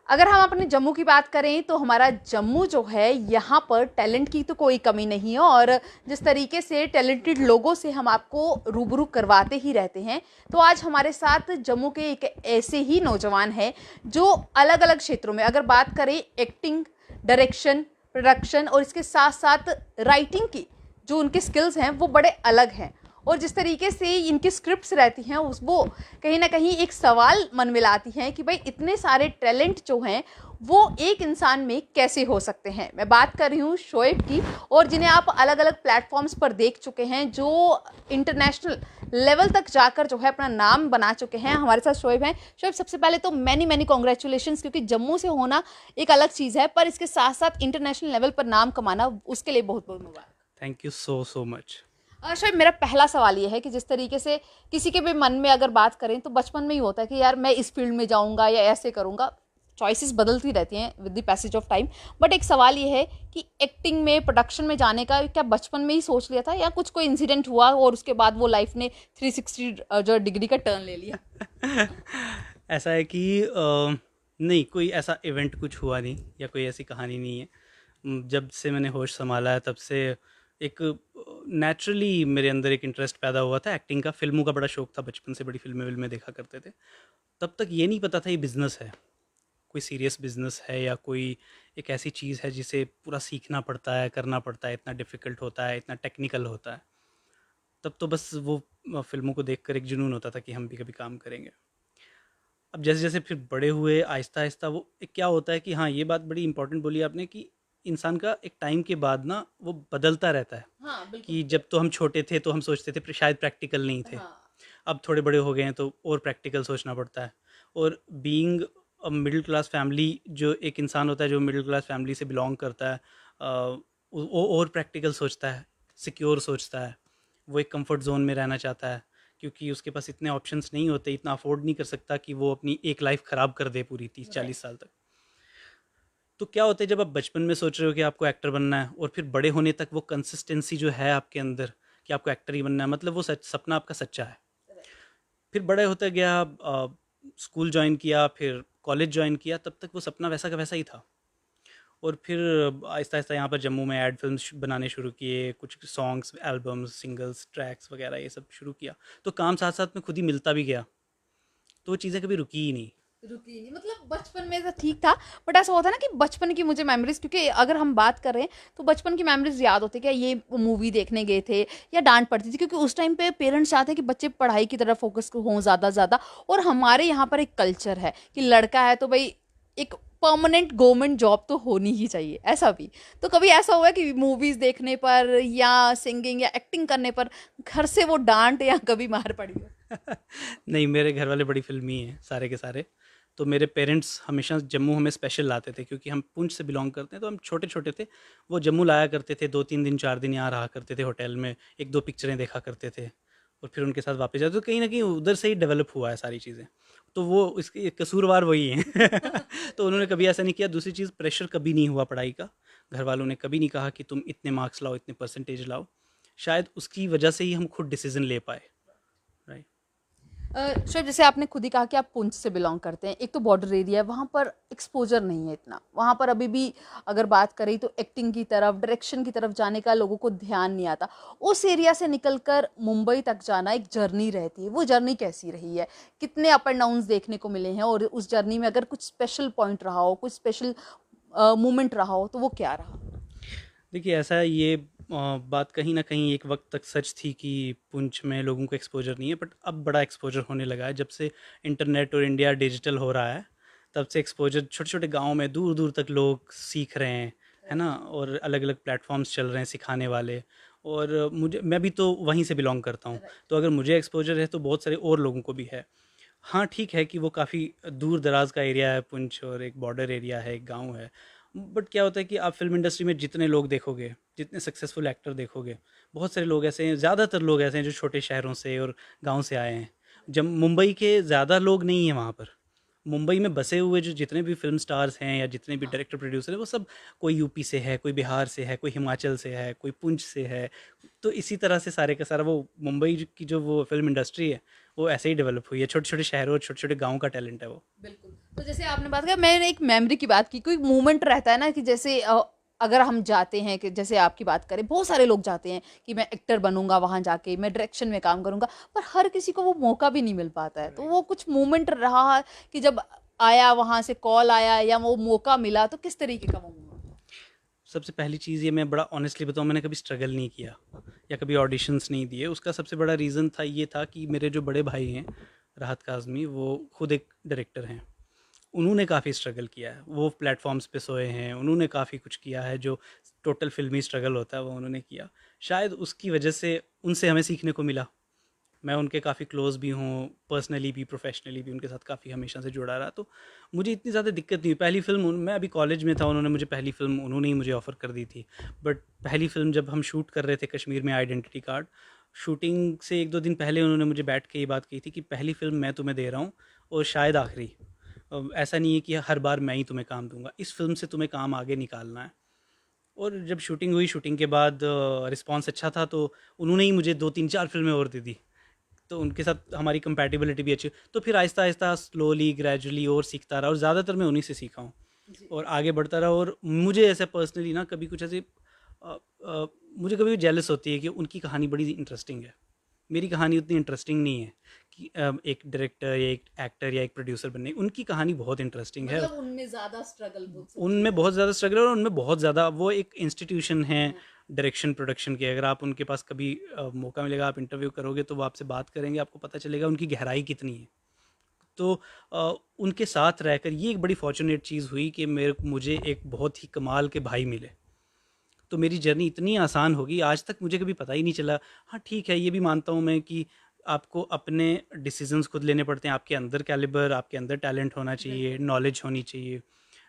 अगर हम अपने जम्मू की बात करें तो हमारा जम्मू जो है यहाँ पर टैलेंट की तो कोई कमी नहीं है। और जिस तरीके से टैलेंटेड लोगों से हम आपको रूबरू करवाते ही रहते हैं, तो आज हमारे साथ जम्मू के एक ऐसे ही नौजवान हैं जो अलग अलग क्षेत्रों में, अगर बात करें एक्टिंग, डायरेक्शन, प्रोडक्शन और इसके साथ साथ राइटिंग की जो उनके स्किल्स हैं वो बड़े अलग हैं। और जिस तरीके से इनकी स्क्रिप्ट्स रहती हैं उस वो कहीं ना कहीं एक सवाल मन में लाती हैं कि भाई इतने सारे टैलेंट जो हैं वो एक इंसान में कैसे हो सकते हैं। मैं बात कर रही हूँ शोएब की, और जिन्हें आप अलग अलग प्लेटफॉर्म्स पर देख चुके हैं, जो इंटरनेशनल लेवल तक जाकर जो है अपना नाम बना चुके हैं। हमारे साथ शोएब हैं। शोएब, सबसे पहले तो मैनी मैनी कॉन्ग्रेचुलेशन, क्योंकि जम्मू से होना एक अलग चीज़ है, पर इसके साथ साथ इंटरनेशनल लेवल पर नाम कमाना, उसके लिए बहुत बहुत मुबारक। Thank you so much. शायद मेरा पहला सवाल ये है कि जिस तरीके से किसी के भी मन में अगर बात करें तो बचपन में ही होता है कि यार मैं इस फील्ड में जाऊंगा या ऐसे करूंगा। चॉइसेस बदलती रहती हैं with the passage of time. But एक सवाल ये है कि एक्टिंग में, प्रोडक्शन में जाने का क्या बचपन में ही सोच लिया था, या कुछ कोई इंसिडेंट हुआ और उसके बाद वो लाइफ ने 360 जो डिग्री का टर्न ले लिया? ऐसा है कि नहीं, कोई ऐसा इवेंट कुछ हुआ नहीं या कोई ऐसी कहानी नहीं है। जब से मैंने होश संभाला है तब से एक नेचुरली मेरे अंदर एक इंटरेस्ट पैदा हुआ था एक्टिंग का। फ़िल्मों का बड़ा शौक था, बचपन से बड़ी फ़िल्में देखा करते थे। तब तक ये नहीं पता था ये बिज़नेस है, कोई सीरियस बिज़नेस है या कोई एक ऐसी चीज़ है जिसे पूरा सीखना पड़ता है, करना पड़ता है, इतना डिफ़िकल्ट होता है, इतना टेक्निकल होता है। तब तो बस वो फ़िल्मों को देखकर एक जुनून होता था कि हम भी कभी काम करेंगे। अब जैसे-जैसे फिर बड़े हुए आहिस्ता-आहिस्ता वो एक क्या होता है कि हाँ, ये बात बड़ी इम्पोर्टेंट बोली आपने कि इंसान का एक टाइम के बाद ना वो बदलता रहता है। हाँ, बिल्कुल। कि जब तो हम छोटे थे तो हम सोचते थे शायद प्रैक्टिकल नहीं थे। हाँ। अब थोड़े बड़े हो गए हैं तो और प्रैक्टिकल सोचना पड़ता है। और being a middle class family, जो एक इंसान होता है जो मिडिल क्लास फैमिली से बिलॉन्ग करता है, वो और प्रैक्टिकल सोचता है, सिक्योर सोचता है। वो एक कंफर्ट ज़ोन में रहना चाहता है, क्योंकि उसके पास इतने ऑप्शंस नहीं होते, इतना अफोर्ड नहीं कर सकता कि वो अपनी एक लाइफ ख़राब कर दे पूरी 30-40 साल तक। तो क्या होता है जब आप बचपन में सोच रहे हो कि आपको एक्टर बनना है और फिर बड़े होने तक वो कंसिस्टेंसी जो है आपके अंदर कि आपको एक्टर ही बनना है, मतलब वो सच सपना आपका सच्चा है। फिर बड़े होते गया, स्कूल ज्वाइन किया, फिर कॉलेज ज्वाइन किया, तब तक वो सपना वैसा का वैसा ही था। और फिर आहिस्ता आहिस्ता यहाँ पर जम्मू में एड फिल्म्स बनाने शुरू किए, कुछ सॉन्ग्स, एल्बम्स, सिंगल्स, ट्रैक्स वगैरह ये सब शुरू किया। तो काम साथ साथ में खुद ही मिलता भी गया, तो वो चीज़ें कभी रुकी ही नहीं। रुकी नहीं, मतलब बचपन में तो ठीक था। बट ऐसा होता है ना कि बचपन की मुझे मेमोरीज, क्योंकि अगर हम बात कर रहे हैं तो बचपन की मेमोरीज याद होती है क्या ये मूवी देखने गए थे या डांट पड़ती थी, क्योंकि उस टाइम पे पेरेंट्स चाहते हैं कि बच्चे पढ़ाई की तरफ फोकस हों ज़्यादा ज़्यादा। और हमारे यहाँ पर एक कल्चर है कि लड़का है तो भाई एक परमानेंट गवर्नमेंट जॉब तो होनी ही चाहिए, ऐसा भी। तो कभी ऐसा हुआ है कि मूवीज देखने पर या सिंगिंग या एक्टिंग करने पर घर से वो डांट या कभी मार पड़ी हो? नहीं, मेरे घर वाले बड़ी फ़िल्मी हैं सारे के सारे। तो मेरे पेरेंट्स हमेशा जम्मू हमें स्पेशल लाते थे, क्योंकि हम पुंछ से बिलॉन्ग करते हैं, तो हम छोटे-छोटे थे। वो जम्मू लाया करते थे, 2-3 दिन 4 दिन यहाँ रहा करते थे होटल में, 1-2 पिक्चरें देखा करते थे और फिर उनके साथ वापस जाते। तो कहीं न कहीं उधर से ही डेवलप हुआ है सारी चीज़ें। तो वो इसके कसूरवार वही हैं। तो उन्होंने कभी ऐसा नहीं किया। दूसरी चीज़, प्रेशर कभी नहीं हुआ पढ़ाई का। घर वालों ने कभी नहीं कहा कि तुम इतने मार्क्स लाओ, इतने परसेंटेज लाओ। शायद उसकी वजह से ही हम खुद डिसीज़न ले पाए। राइट। शोएब, जैसे आपने खुद ही कहा कि आप पुंछ से बिलोंग करते हैं, एक तो बॉर्डर एरिया है, वहाँ पर एक्सपोजर नहीं है इतना। वहाँ पर अभी भी अगर बात करें तो एक्टिंग की तरफ, डायरेक्शन की तरफ जाने का लोगों को ध्यान नहीं आता। उस एरिया से निकलकर मुंबई तक जाना एक जर्नी रहती है। वो जर्नी कैसी रही है? कितने अप एंड डाउन्स देखने को मिले हैं? और उस जर्नी में अगर कुछ स्पेशल पॉइंट रहा हो, कुछ स्पेशल मोमेंट रहा हो, तो वो क्या रहा? देखिए, ऐसा है ये बात कहीं न कहीं एक वक़्त तक सच थी कि पुंछ में लोगों को एक्सपोज़र नहीं है, बट अब बड़ा एक्सपोज़र होने लगा है। जब से इंटरनेट और इंडिया डिजिटल हो रहा है, तब से एक्सपोज़र छोटे-छोटे गाँव में दूर-दूर तक लोग सीख रहे हैं, है ना? और अलग-अलग प्लेटफ़ॉर्म्स चल रहे हैं सिखाने वाले। और मैं भी तो वहीं से बिलॉन्ग करता हूँ, तो अगर मुझे एक्सपोज़र है तो बहुत सारे और लोगों को भी है। हाँ, ठीक है कि वो काफ़ी दूर-दराज़ का एरिया है पुंछ, और एक बॉर्डर एरिया है, एक गाँव है। बट क्या होता है कि आप फ़िल्म इंडस्ट्री में जितने लोग देखोगे, जितने सक्सेसफुल एक्टर देखोगे, बहुत सारे लोग ऐसे हैं, ज़्यादातर लोग ऐसे हैं जो छोटे शहरों से और गाँव से आए हैं। जब मुंबई के ज़्यादा लोग नहीं हैं वहाँ पर। मुंबई में बसे हुए जो जितने भी फ़िल्म स्टार्स हैं या जितने भी डायरेक्टर प्रोड्यूसर हैं, वो सब कोई यूपी से है, कोई बिहार से है, कोई हिमाचल से है, कोई पुंछ से है। तो इसी तरह से सारे का सारा वो मुंबई की जो वो फ़िल्म इंडस्ट्री है, वो ऐसे ही डेवलप हुई है। छोटे छोटे शहरों और छोटे छोटे गाँव का टैलेंट है वो। बिल्कुल। तो जैसे आपने बात किया, मैंने एक मेमोरी की बात की, कोई मोमेंट रहता है ना कि जैसे अगर हम जाते हैं, कि जैसे आपकी बात करें, बहुत सारे लोग जाते हैं कि मैं एक्टर बनूंगा, वहां जाके मैं डायरेक्शन में काम करूंगा, पर हर किसी को वो मौका भी नहीं मिल पाता है। तो वो कुछ मोमेंट रहा कि जब आया, वहां से कॉल आया या वो मौका मिला, तो किस तरीके का वो मोमेंट? सबसे पहली चीज़ ये मैं बड़ा ऑनेस्टली बताऊँ, मैंने कभी स्ट्रगल नहीं किया या कभी ऑडिशंस नहीं दिए। उसका सबसे बड़ा रीज़न था ये था कि मेरे जो बड़े भाई हैं राहत काज़मी, वो खुद एक डायरेक्टर हैं। उन्होंने काफ़ी स्ट्रगल किया है, वो प्लेटफॉर्म्स पे सोए हैं, उन्होंने काफ़ी कुछ किया है, जो टोटल फिल्मी स्ट्रगल होता है वो उन्होंने किया। शायद उसकी वजह से उनसे हमें सीखने को मिला। मैं उनके काफ़ी क्लोज़ भी हूँ, पर्सनली भी प्रोफेशनली भी उनके साथ काफ़ी हमेशा से जुड़ा रहा। तो मुझे इतनी ज़्यादा दिक्कत नहीं हुई। पहली फ़िल्म मैं अभी कॉलेज में था, उन्होंने मुझे पहली फ़िल्म उन्होंने ही मुझे ऑफ़र कर दी थी। बट पहली फ़िल्म जब हम शूट कर रहे थे कश्मीर में, आइडेंटिटी कार्ड, शूटिंग से 1-2 दिन पहले उन्होंने मुझे बैठ के ये बात कही थी कि पहली फ़िल्म मैं तुम्हें दे रहा हूँ और शायद आखिरी। ऐसा नहीं है कि हर बार मैं ही तुम्हें काम दूँगा, इस फ़िल्म से तुम्हें काम आगे निकालना है। और जब शूटिंग हुई, शूटिंग के बाद रिस्पॉन्स अच्छा था, तो उन्होंने ही मुझे 2-3-4 फ़िल्में और दे दी। तो उनके साथ हमारी कंपैटिबिलिटी भी अच्छी। तो फिर आहिस्ता आहिस्ता स्लोली ग्रेजुअली और सीखता रहा, और ज़्यादातर मैं उन्हीं से सीखा हूँ और आगे बढ़ता रहा। और मुझे ऐसे पर्सनली ना कभी कुछ ऐसे मुझे कभी जेलस होती है कि उनकी कहानी बड़ी इंटरेस्टिंग है, मेरी कहानी उतनी इंटरेस्टिंग नहीं है कि एक डायरेक्टर या एक एक्टर या एक प्रोड्यूसर बनने। उनकी कहानी बहुत इंटरेस्टिंग है, मतलब उनमें ज्यादा स्ट्रगल उनमें बहुत ज़्यादा स्ट्रगल है और उनमें बहुत ज़्यादा वो एक इंस्टीट्यूशन है डायरेक्शन प्रोडक्शन के। अगर आप उनके पास कभी मौका मिलेगा, आप इंटरव्यू करोगे तो वो आपसे बात करेंगे, आपको पता चलेगा उनकी गहराई कितनी है। तो उनके साथ रहकर ये एक बड़ी फॉर्चुनेट चीज़ हुई कि मुझे एक बहुत ही कमाल के भाई मिले। तो मेरी जर्नी इतनी आसान होगी, आज तक मुझे कभी पता ही नहीं चला। हाँ ठीक है, ये भी मानता हूँ मैं कि आपको अपने डिसीजंस खुद लेने पड़ते हैं। आपके अंदर कैलिबर, आपके अंदर टैलेंट होना चाहिए, नॉलेज होनी चाहिए।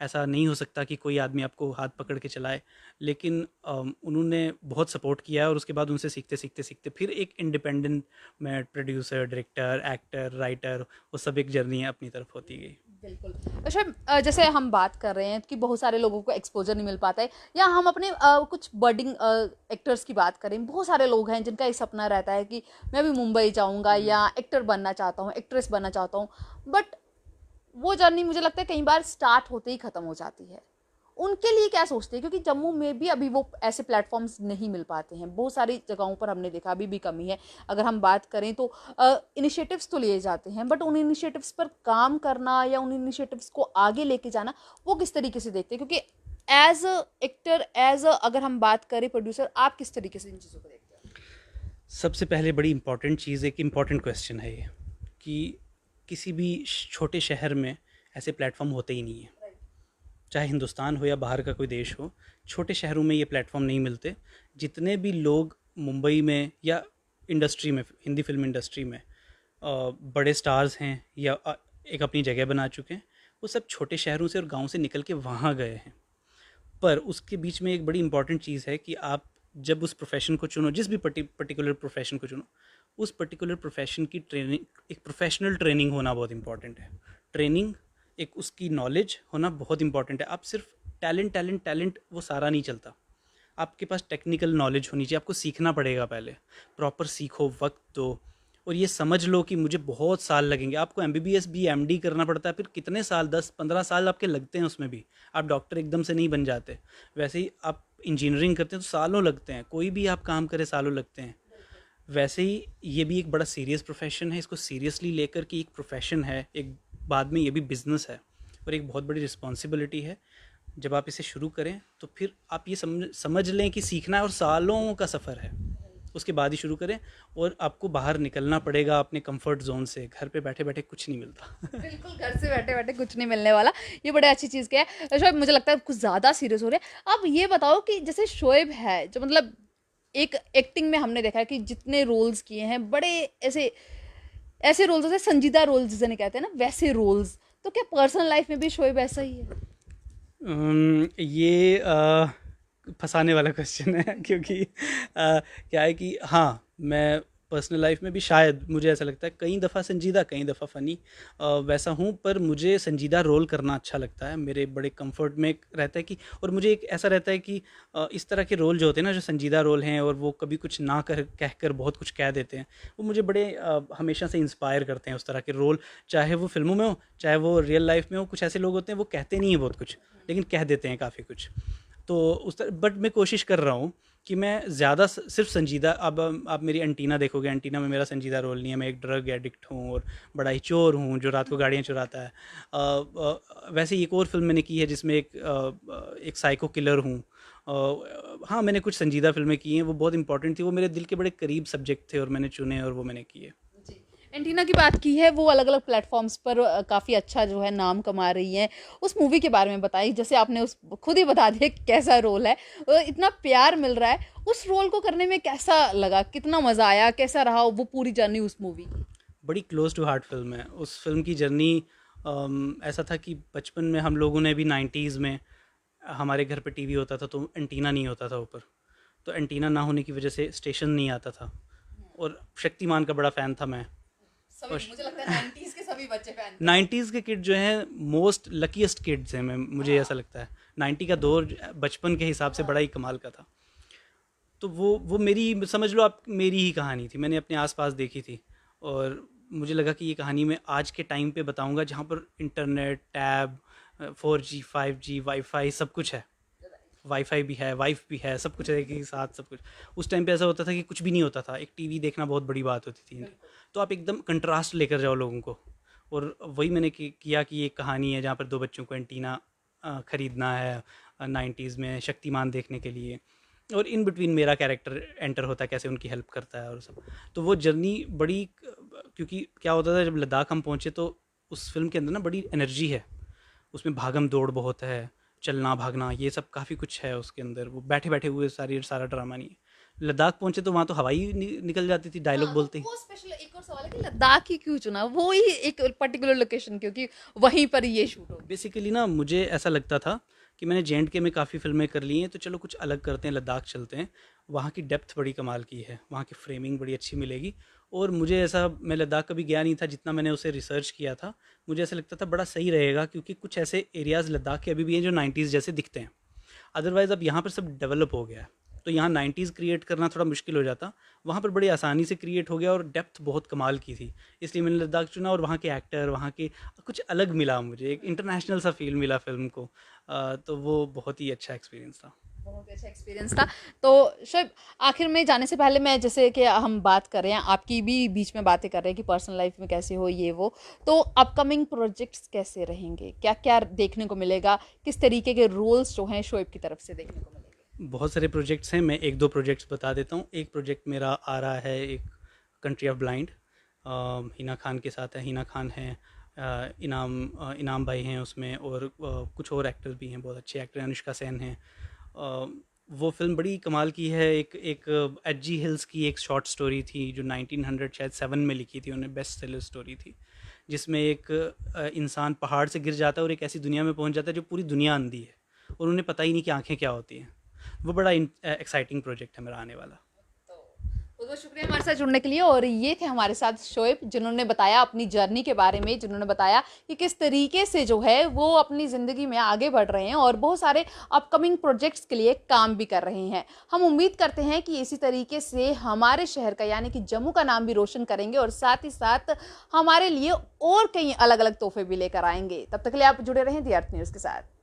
ऐसा नहीं हो सकता कि कोई आदमी आपको हाथ पकड़ के चलाए। लेकिन उन्होंने बहुत सपोर्ट किया और उसके बाद उनसे सीखते सीखते सीखते फिर एक इंडिपेंडेंट मैं प्रोड्यूसर, डायरेक्टर, एक्टर, राइटर, वो सब एक जर्नी अपनी तरफ होती गई। बिल्कुल। अच्छा, जैसे हम बात कर रहे हैं कि बहुत सारे लोगों को एक्सपोजर नहीं मिल पाता है, या हम अपने कुछ बर्डिंग एक्टर्स की बात करें, बहुत सारे लोग हैं जिनका एक सपना रहता है कि मैं भी मुंबई जाऊंगा या एक्टर बनना चाहता हूँ, एक्ट्रेस बनना चाहता हूँ, बट वो जर्नी मुझे लगता है कई बार स्टार्ट होते ही खत्म हो जाती है। उनके लिए क्या सोचते हैं, क्योंकि जम्मू में भी अभी वो ऐसे प्लेटफॉर्म्स नहीं मिल पाते हैं, बहुत सारी जगहों पर हमने देखा अभी भी कमी है। अगर हम बात करें तो इनिशिएटिव्स तो लिए जाते हैं, बट उन इनिशिएटिव्स पर काम करना या उन इनिशिएटिव्स को आगे लेके जाना, वो किस तरीके से देखते हैं? क्योंकि एज अ एक्टर, अगर हम बात करें प्रोड्यूसर, आप किस तरीके से इन चीज़ों को देखते हैं? सबसे पहले बड़ी इंपॉर्टेंट चीज़, एक इम्पॉर्टेंट क्वेश्चन है ये, कि किसी भी छोटे शहर में ऐसे प्लेटफॉर्म होते ही नहीं है। चाहे हिंदुस्तान हो या बाहर का कोई देश हो, छोटे शहरों में ये प्लेटफॉर्म नहीं मिलते। जितने भी लोग मुंबई में या इंडस्ट्री में, हिंदी फिल्म इंडस्ट्री में बड़े स्टार्स हैं या एक अपनी जगह बना चुके हैं, वो सब छोटे शहरों से और गांव से निकल के वहाँ गए हैं। पर उसके बीच में एक बड़ी इंपॉर्टेंट चीज़ है कि आप जब उस प्रोफेशन को चुनो, जिस भी पर्टिकुलर प्रोफेशन को चुनो, उस पर्टिकुलर प्रोफेशन की ट्रेनिंग, एक प्रोफेशनल ट्रेनिंग होना बहुत इंपॉर्टेंट है। ट्रेनिंग, एक उसकी नॉलेज होना बहुत इंपॉर्टेंट है। आप सिर्फ टैलेंट टैलेंट टैलेंट वो सारा नहीं चलता। आपके पास टेक्निकल नॉलेज होनी चाहिए, आपको सीखना पड़ेगा पहले। प्रॉपर सीखो, वक्त दो, और ये समझ लो कि मुझे बहुत साल लगेंगे। आपको एमबीबीएस भी एमडी करना पड़ता है, फिर कितने साल, 10-15 साल आपके लगते हैं उसमें भी। आप डॉक्टर एकदम से नहीं बन जाते। वैसे ही आप इंजीनियरिंग करते हैं तो सालों लगते हैं, कोई भी आप काम करे सालों लगते हैं। वैसे ही ये भी एक बड़ा सीरियस प्रोफेशन है। इसको सीरियसली लेकर कि एक प्रोफेशन है, एक बाद में ये भी बिजनेस है और एक बहुत बड़ी रिस्पॉन्सिबिलिटी है। जब आप इसे शुरू करें तो फिर आप ये समझ लें कि सीखना है और सालों का सफ़र है, उसके बाद ही शुरू करें। और आपको बाहर निकलना पड़ेगा अपने कंफर्ट जोन से। घर पे बैठे बैठे कुछ नहीं मिलता। बिल्कुल, घर से बैठे बैठे कुछ नहीं मिलने वाला। ये बड़े अच्छी चीज़ क्या है। शोएब, मुझे लगता है कुछ ज़्यादा सीरियस हो रहे हैं। आप ये बताओ कि जैसे शोएब है, जो मतलब एक एक्टिंग में हमने देखा है कि जितने रोल्स किए हैं, बड़े ऐसे ऐसे रोल्स होते हैं, संजीदा रोल्स जिसे कहते हैं ना, वैसे रोल्स। तो क्या पर्सनल लाइफ में भी शोएब ऐसा ही है? ये फंसाने वाला क्वेश्चन है, क्योंकि क्या है कि हाँ, मैं पर्सनल लाइफ में भी शायद मुझे ऐसा लगता है कई दफ़ा संजीदा कई दफ़ा फ़नी वैसा हूँ, पर मुझे संजीदा रोल करना अच्छा लगता है। मेरे बड़े कंफर्ट में एक रहता है कि, और मुझे एक ऐसा रहता है कि इस तरह के रोल जो होते हैं ना, जो संजीदा रोल हैं और वो कभी कुछ ना कह कर बहुत कुछ कह देते हैं, वो मुझे बड़े हमेशा से इंस्पायर करते हैं। उस तरह के रोल, चाहे वो फिल्मों में हो चाहे वो रियल लाइफ में हो, कुछ ऐसे लोग होते हैं वो कहते नहीं हैं बहुत कुछ, लेकिन कह देते हैं काफ़ी कुछ। तो उस तरह, बट मैं कोशिश कर रहा हूँ कि मैं ज़्यादा सिर्फ संजीदा, अब आप मेरी एंटीना देखोगे, एंटीना में मेरा संजीदा रोल नहीं है। मैं एक ड्रग एडिक्ट हूँ और बड़ा ही चोर हूँ जो रात को गाड़ियाँ चुराता है। वैसे ही एक और फिल्म मैंने की है जिसमें एक साइको किलर हूँ। हाँ, मैंने कुछ संजीदा फिल्में की हैं, वो बहुत इंपॉर्टेंट थी, वो मेरे दिल के बड़े करीब सब्जेक्ट थे और मैंने चुने और वो मैंने किए। जी। एंटीना की बात की है, वो अलग-अलग प्लेटफ़ॉर्म्स पर काफ़ी अच्छा जो है नाम कमा रही हैं। उस मूवी के बारे में बताइए, जैसे आपने उस खुद ही बता दिया कि कैसा रोल है। इतना प्यार मिल रहा है, उस रोल को करने में कैसा लगा? कितना मज़ा आया? कैसा रहा वो पूरी जर्नी उस मूवी की? बड़ी क्लोज टू हार्ट फिल्म है। उस फिल्म की जर्नी ऐसा था कि बचपन में हम लोगों ने भी 90s में हमारे घर पे टीवी होता था तो एंटीना नहीं होता था ऊपर, तो एंटीना ना होने की वजह से स्टेशन नहीं आता था, और शक्तिमान का बड़ा फ़ैन था मैं। सभी, और मुझे लगता है 90s के सभी बच्चे फैन थे। 90s के किड जो हैं मोस्ट लकीस्ट किड्स हैं, मैं मुझे ऐसा लगता है। 90 का दौर बचपन के हिसाब से बड़ा ही कमाल का था। तो वो मेरी, समझ लो आप, मेरी ही कहानी थी, मैंने अपने आसपास देखी थी, और मुझे लगा कि ये कहानी मैं आज के टाइम पे बताऊंगा जहाँ पर internet, tab, 4G 5G wifi सब कुछ है। वाईफाई भी है, वाइफ भी है, सब कुछ है एक ही साथ, सब कुछ। उस टाइम पे ऐसा होता था कि कुछ भी नहीं होता था, एक टीवी देखना बहुत बड़ी बात होती थी। तो आप एकदम कंट्रास्ट लेकर जाओ लोगों को, और वही मैंने किया कि एक कहानी है जहाँ पर दो बच्चों को एंटीना ख़रीदना है 90s में शक्तिमान देखने के लिए, और इन बिटवीन मेरा कैरेक्टर एंटर होता है, कैसे उनकी हेल्प करता है और सब। तो वो जर्नी बड़ी, क्योंकि क्या होता था जब लद्दाख हम पहुँचे तो उस फिल्म के अंदर ना बड़ी एनर्जी है, उसमें भागम दौड़ बहुत है, चलना भागना ये सब काफ़ी कुछ है उसके अंदर। वो बैठे बैठे हुए सारा ड्रामा नहीं है। लद्दाख पहुँचे तो वहाँ तो हवा ही निकल जाती थी डायलॉग हाँ, बोलते ही। वो स्पेशल एक और सवाल है कि लद्दाख ही क्यों चुना? वो ही एक पर्टिकुलर लोकेशन, क्योंकि वहीं पर ये शूट हो। बेसिकली ना मुझे ऐसा लगता था कि मैंने J&K में काफ़ी फिल्में कर ली हैं, तो चलो कुछ अलग करते हैं, लद्दाख चलते हैं। वहाँ की डेप्थ बड़ी कमाल की है, वहाँ की फ्रेमिंग बड़ी अच्छी मिलेगी। और मुझे ऐसा, मैं लद्दाख कभी गया नहीं था, जितना मैंने उसे रिसर्च किया था मुझे ऐसा लगता था बड़ा सही रहेगा, क्योंकि कुछ ऐसे एरियाज़ लद्दाख के अभी भी हैं जो 90s जैसे दिखते हैं। अदरवाइज़ अब यहाँ पर सब डेवलप हो गया है, तो यहाँ 90s क्रिएट करना थोड़ा मुश्किल हो जाता, वहाँ पर बड़ी आसानी से क्रिएट हो गया, और डेप्थ बहुत कमाल की थी, इसलिए मैंने लद्दाख चुना। और वहाँ के एक्टर, वहाँ के कुछ अलग मिला, मुझे एक इंटरनेशनल सा फील मिला फिल्म को। तो वो बहुत ही अच्छा एक्सपीरियंस था। बहुत ही अच्छा एक्सपीरियंस था। तो शोएब, आखिर में जाने से पहले मैं, जैसे कि हम बात कर रहे हैं, आपकी भी बीच में बातें कर रहे हैं कि पर्सनल लाइफ में कैसे हो ये वो, तो अपकमिंग प्रोजेक्ट्स कैसे रहेंगे? क्या-क्या देखने को मिलेगा? किस तरीके के रोल्स जो हैं शोएब की तरफ से देखने को मिलेंगे? बहुत सारे प्रोजेक्ट्स हैं, मैं एक दो प्रोजेक्ट्स बता देता हूँ। एक प्रोजेक्ट मेरा आ रहा है, एक country of blind, Hina Khan के साथ है। हिना खान हैं, इनाम भाई हैं उसमें, और कुछ और एक्टर्स भी हैं, बहुत अच्छे एक्टर, अनुष्का सेन हैं। वो फिल्म बड़ी कमाल की है। एक एच.जी. हिल्स की एक शॉर्ट स्टोरी थी जो 1900 शायद 7 में लिखी थी उन्हें, बेस्ट सेलर स्टोरी थी, जिसमें एक इंसान पहाड़ से गिर जाता है और एक ऐसी दुनिया में पहुंच जाता है जो पूरी दुनिया अंधी है, और उन्हें पता ही नहीं कि आंखें क्या होती हैं। वो बड़ा एक्साइटिंग प्रोजेक्ट है मेरा आने वाला। तो बहुत बहुत शुक्रिया हमारे साथ जुड़ने के लिए। और ये थे हमारे साथ शोएब, जिन्होंने बताया अपनी जर्नी के बारे में, जिन्होंने बताया कि किस तरीके से जो है वो अपनी ज़िंदगी में आगे बढ़ रहे हैं और बहुत सारे अपकमिंग प्रोजेक्ट्स के लिए काम भी कर रहे हैं। हम उम्मीद करते हैं कि इसी तरीके से हमारे शहर का, यानी कि जम्मू का नाम भी रोशन करेंगे, और साथ ही साथ हमारे लिए और कई अलग अलग तोहफे भी लेकर आएंगे। तब तक के लिए आप जुड़े रहें दी अर्थ न्यूज़ के साथ।